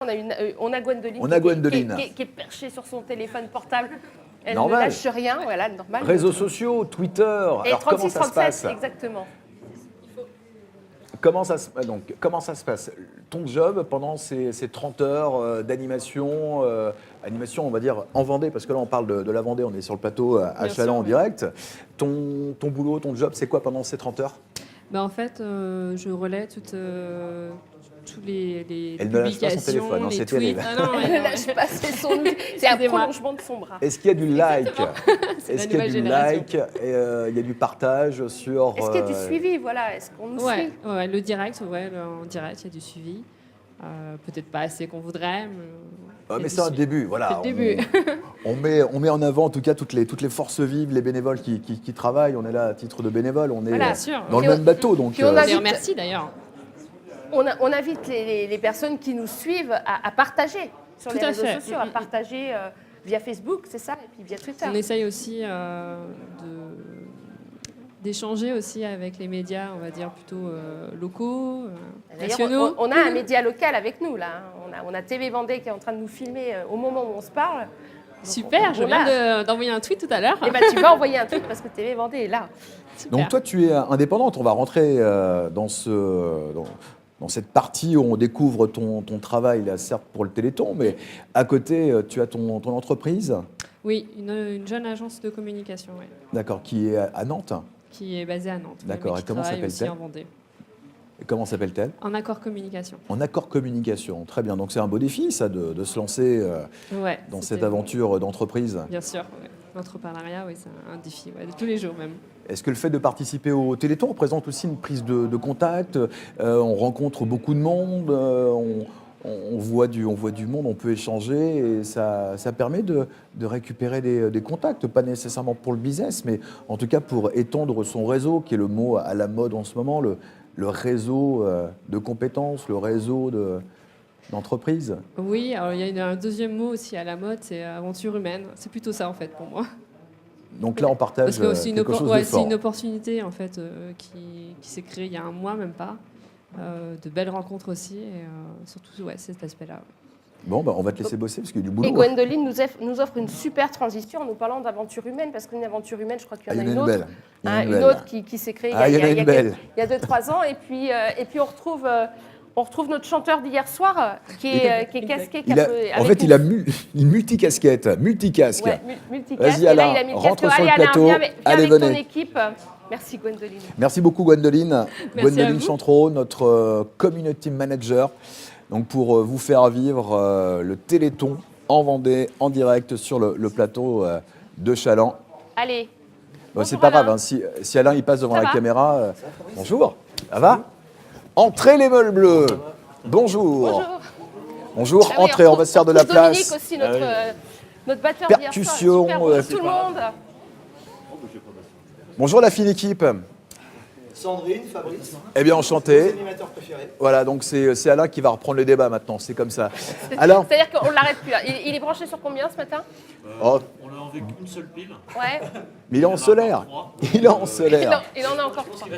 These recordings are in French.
On a Gwendoline, qui est perchée sur son téléphone portable. Elle ne lâche rien, voilà, normal. Réseaux sociaux, Twitter. Et alors 36, comment ça 37, se passe exactement. Comment ça se passe ton job pendant ces 30 heures d'animation, animation on va dire en Vendée, parce que là on parle de la Vendée, on est sur le plateau à Challans en direct. Ton boulot, ton job, c'est quoi pendant ces 30 heures? En fait, je relais toutes les elle publications, ne lâche pas son téléphone, les c'est tweets. terrible. Elle ne lâche pas, c'est un prolongement de son bras. Est-ce qu'il y a du like? Est-ce qu'il y a du like et il y a du partage sur... Est-ce qu'il y a du suivi, voilà? Est-ce qu'on nous suit? Ouais, le direct, en direct, il y a du suivi. Peut-être pas assez qu'on voudrait, mais c'est un début, voilà. C'est le début. On met en avant en tout cas toutes les forces vives, les bénévoles qui travaillent. On est là à titre de bénévole, on est dans le même bateau. Donc, on les remercie d'ailleurs. On invite les personnes qui nous suivent à partager sur les réseaux sociaux, à partager via Facebook, c'est ça, et puis via Twitter. On essaye aussi d'échanger aussi avec les médias, on va dire plutôt locaux, nationaux. On a un média local avec nous, là. On a TV Vendée qui est en train de nous filmer au moment où on se parle. Super, je viens d'envoyer un tweet tout à l'heure. Eh ben, tu vas envoyer un tweet parce que TV Vendée est là. Super. Donc toi, tu es indépendante. On va rentrer dans cette partie où on découvre ton travail, là, certes pour le Téléthon, mais à côté, tu as ton entreprise. Oui, une jeune agence de communication. Ouais. D'accord, qui est à Nantes. Qui est basée à Nantes. D'accord, et comment s'appelle-t-elle? Comment s'appelle-t-elle? En Accord Communication. En Accord Communication, très bien. Donc c'est un beau défi, ça, de se lancer dans cette aventure d'entreprise. Bien sûr, ouais. L'entrepreneuriat, oui, c'est un défi, de tous les jours même. Est-ce que le fait de participer au Téléthon représente aussi une prise de contact? On rencontre beaucoup de monde, on voit du monde, on peut échanger, et ça permet de récupérer des contacts, pas nécessairement pour le business, mais en tout cas pour étendre son réseau, qui est le mot à la mode en ce moment, le réseau de compétences, le réseau d'entreprises. Oui, alors il y a un deuxième mot aussi à la mode, c'est aventure humaine. C'est plutôt ça en fait pour moi. Donc là, on partage quelque chose de fort. C'est une opportunité en fait qui s'est créée il y a un mois, même pas. De belles rencontres aussi, et surtout cet aspect-là. Bon, on va te laisser bosser parce qu'il y a du boulot. Et Gwendoline nous offre une super transition en nous parlant d'aventure humaine, parce qu'une aventure humaine, je crois qu'il y en a une autre. Une autre qui s'est créée il y a 2-3 ans. Et puis on retrouve notre chanteur d'hier soir qui est casqué. En fait, il a une multicasquette, multicasque. Ouais, multicasque. Vas-y, et là, Alain, il a mis le rentre casque. sur le plateau. Viens avec ton venez. équipe. Merci Gwendoline. Merci beaucoup Gwendoline. Merci Gwendoline Chantreau, notre community manager. Donc pour vous faire vivre le Téléthon en Vendée, en direct sur le plateau de Challans. Allez. C'est pas grave, hein, si Alain il passe devant la caméra. Bonjour, ça va? Entrez les meules bleus. Bonjour. Bonjour, entrez, on va se faire de la place. Dominique aussi, notre batteur percussion, d'hier soir. Super, tout le monde. Bonjour la fine équipe. Sandrine, Fabrice. Eh bien, enchanté. Mes animateurs préférés. Voilà, donc c'est Alain qui va reprendre le débat maintenant, c'est comme ça. Alain. C'est-à-dire qu'on ne l'arrête plus. Il est branché sur combien ce matin? On a enlevé une seule pile. Ouais. Mais il est en solaire. Il est en solaire. Il en a encore 3.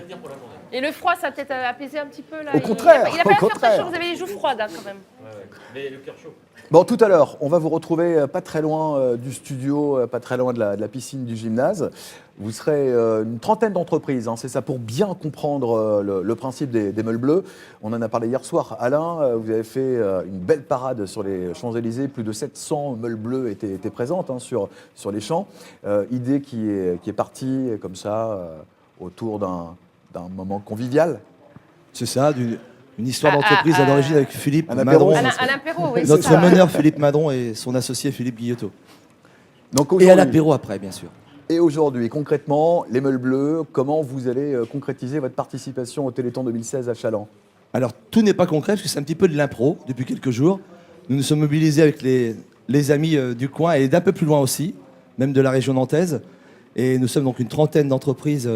Et le froid, ça a peut-être apaisé un petit peu là. Au contraire. Il n'a pas l'air très chaud, vous avez les joues froides hein, quand même. Ouais. Mais le cœur chaud. Bon, tout à l'heure, on va vous retrouver pas très loin du studio, pas très loin de la piscine du gymnase. Vous serez une trentaine d'entreprises, hein, c'est ça, pour bien comprendre le principe des meules bleus. On en a parlé hier soir. Alain, vous avez fait une belle parade sur les Champs-Élysées. Plus de 700 meules bleues étaient présentes hein, sur les champs. Idée qui est partie comme ça, autour d'un moment convivial. C'est ça, une histoire d'entreprise à l'origine avec Philippe Madron. À l'apéro, oui. Notre meneur Philippe Madron et son associé Philippe Guillotot. Donc et à l'apéro après, bien sûr. Et aujourd'hui, concrètement, les meules bleues, comment vous allez concrétiser votre participation au Téléthon 2016 à Challans? Alors, tout n'est pas concret, parce que c'est un petit peu de l'impro depuis quelques jours. Nous nous sommes mobilisés avec les amis du coin et d'un peu plus loin aussi, même de la région nantaise. Et nous sommes donc une trentaine d'entreprises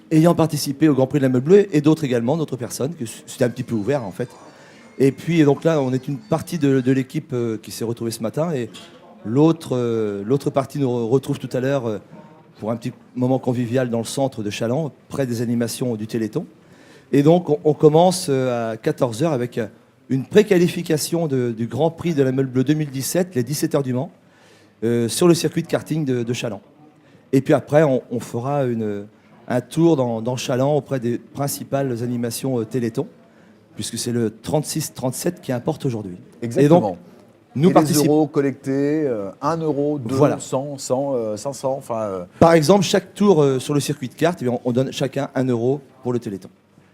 ayant participé au Grand Prix de la Meule Bleue et d'autres également, d'autres personnes, que c'était un petit peu ouvert en fait. Et puis donc là, on est une partie de l'équipe qui s'est retrouvée ce matin et l'autre partie nous retrouve tout à l'heure pour un petit moment convivial dans le centre de Challans, près des animations du Téléthon. Et donc on commence à 14h avec une préqualification du Grand Prix de la Meule Bleue 2017, les 17 heures du Mans, sur le circuit de karting de Chaland. Et puis après, on fera un tour dans Chaland auprès des principales animations Téléthon, puisque c'est le 36-37 qui importe aujourd'hui. Exactement. Et donc, nous les participons. euros collectés, 1 euro, 2, Voilà. 100, 500, enfin... Par exemple, chaque tour sur le circuit de kart, eh bien, on donne chacun 1 euro pour le Téléthon.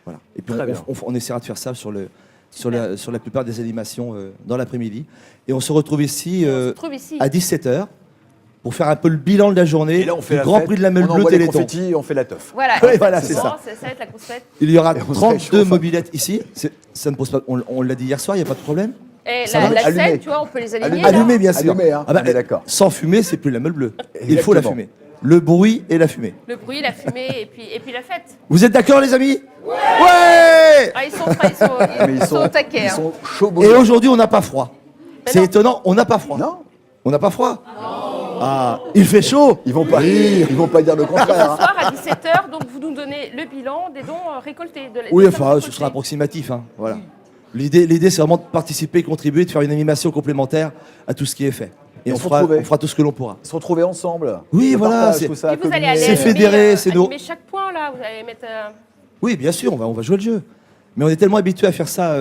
Voilà. Et puis Très bien. on essaiera de faire ça sur la plupart des animations dans l'après-midi. Et on se retrouve ici, On se trouve ici. à 17h pour faire un peu le bilan de la journée Et là, on fait du la Grand fête, Prix de la Meule on Bleue envoie les Téléthon. confettis et on fait la teuf. Voilà, Oui, voilà, c'est exactement, ça. ça va être la grosse fête. Il y aura Et on se 32 réchauffe. mobylettes ici. Ça ne pose pas. On l'a dit hier soir, il n'y a pas de problème. Et Ça la marche. scène, Allumé. tu vois, on peut les aligner. Allumé. là. Allumé, bien sûr. Allumé, hein, on est d'accord. Sans fumée, c'est plus la Meule Bleue. Il faut la Exactement. fumée. Le bruit et la fumée. Le bruit, la fumée et puis la fête. Vous êtes d'accord, les amis? Ouais. Ah, ils sont prêts, ils sont au taquet. Ils hein. sont chauds Et bouillants. aujourd'hui, on n'a pas froid. Mais C'est non. étonnant, on n'a pas froid. Non, On n'a pas froid. Ah, il fait chaud. ils vont pas dire le Ce contraire. hein. soir à 17h, donc vous nous donnez le bilan des dons récoltés. Oui, des enfin, sommes ce récoltées. sera approximatif. Hein. Voilà. L'idée, c'est vraiment de participer, contribuer, de faire une animation complémentaire à tout ce qui est fait. Et Et on se fera retrouver. tout ce que l'on pourra. Se retrouver ensemble. Oui, Le voilà, partage, c'est- tout ça, Et vous allez communier. aller C'est animer, fédéré, c'est nos- animer chaque point là. Vous allez mettre. Oui, bien sûr, on va jouer le jeu. Mais on est tellement habitué à faire ça.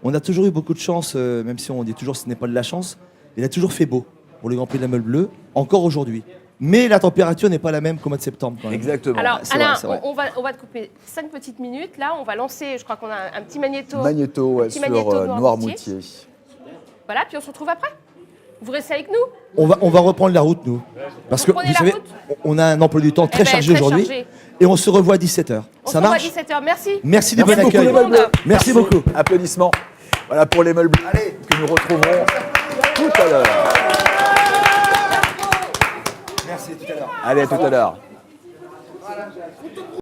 On a toujours eu beaucoup de chance, même si on dit toujours que ce n'est pas de la chance. Il a toujours fait beau pour le Grand Prix de la Meule Bleue, encore aujourd'hui. Mais la température n'est pas la même qu'au mois de septembre. Quand même. Exactement. Alors, c'est vrai, Alain, c'est vrai. on va te couper 5 petites minutes. Là, on va lancer, je crois qu'on a un petit magnéto. Magnéto, ouais, Petit sur magnéto de Noirmoutier. Voilà, puis on se retrouve après. Vous restez avec nous. On va reprendre la route, nous. Parce que, Vous prenez vous la savez, route on a un emploi du temps très ben, chargé très aujourd'hui. chargé. Et on se revoit à 17h. On Ça se revoit à marche 17h. Merci. Merci du bon Merci beaucoup, accueil. les Meubles Bleus. Merci beaucoup. Applaudissements. Voilà pour les meubles que nous retrouverons tout à l'heure. Merci, tout à l'heure. Allez, à tout à l'heure.